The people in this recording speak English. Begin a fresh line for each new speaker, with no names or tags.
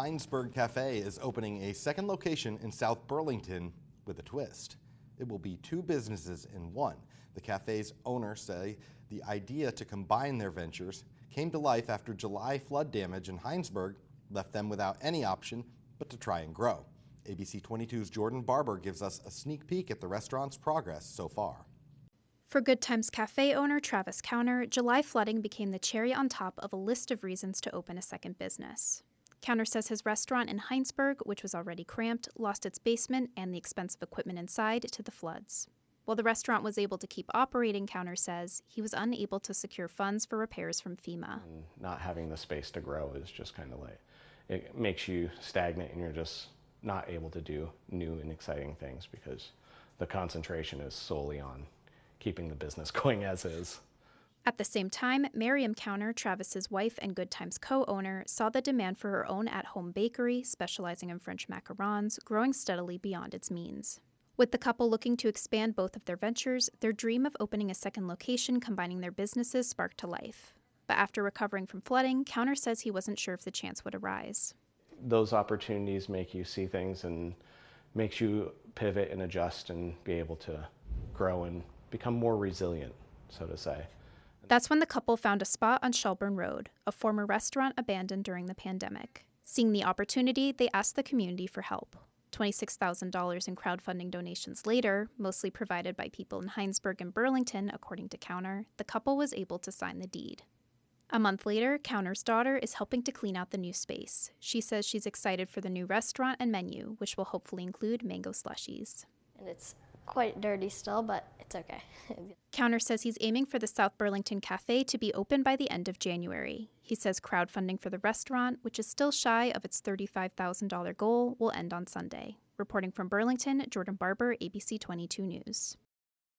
Heinsberg Cafe is opening a second location in South Burlington with a twist. It will be two businesses in one. The cafe's owners say the idea to combine their ventures came to life after July flood damage in Heinsberg left them without any option but to try and grow. ABC 22's Jordan Barber gives us a sneak peek at the restaurant's progress so far.
For Good Times Café owner Travis Counter, July flooding became the cherry on top of a list of reasons to open a second business. Counter says his restaurant in Heinsberg, which was already cramped, lost its basement and the expensive equipment inside to the floods. While the restaurant was able to keep operating, Counter says he was unable to secure funds for repairs from FEMA.
And not having the space to grow is just kind of like, it makes you stagnant and you're just not able to do new and exciting things because the concentration is solely on keeping the business going as is.
At the same time, Miriam Counter, Travis's wife and Good Times co-owner, saw the demand for her own at-home bakery, specializing in French macarons, growing steadily beyond its means. With the couple looking to expand both of their ventures, their dream of opening a second location combining their businesses sparked to life. But after recovering from flooding, Counter says he wasn't sure if the chance would arise.
Those opportunities make you see things and makes you pivot and adjust and be able to grow and become more resilient, so to say.
That's when the couple found a spot on Shelburne Road, a former restaurant abandoned during the pandemic. Seeing the opportunity, they asked the community for help. $26,000 in crowdfunding donations later, mostly provided by people in Heinsberg and Burlington, according to Counter, the couple was able to sign the deed. A month later, Counter's daughter is helping to clean out the new space. She says she's excited for the new restaurant and menu, which will hopefully include mango slushies.
And it's quite dirty still, but it's okay.
Counter says he's aiming for the South Burlington Cafe to be open by the end of January. He says crowdfunding for the restaurant, which is still shy of its $35,000 goal, will end on Sunday. Reporting from Burlington, Jordan Barber, ABC 22 News.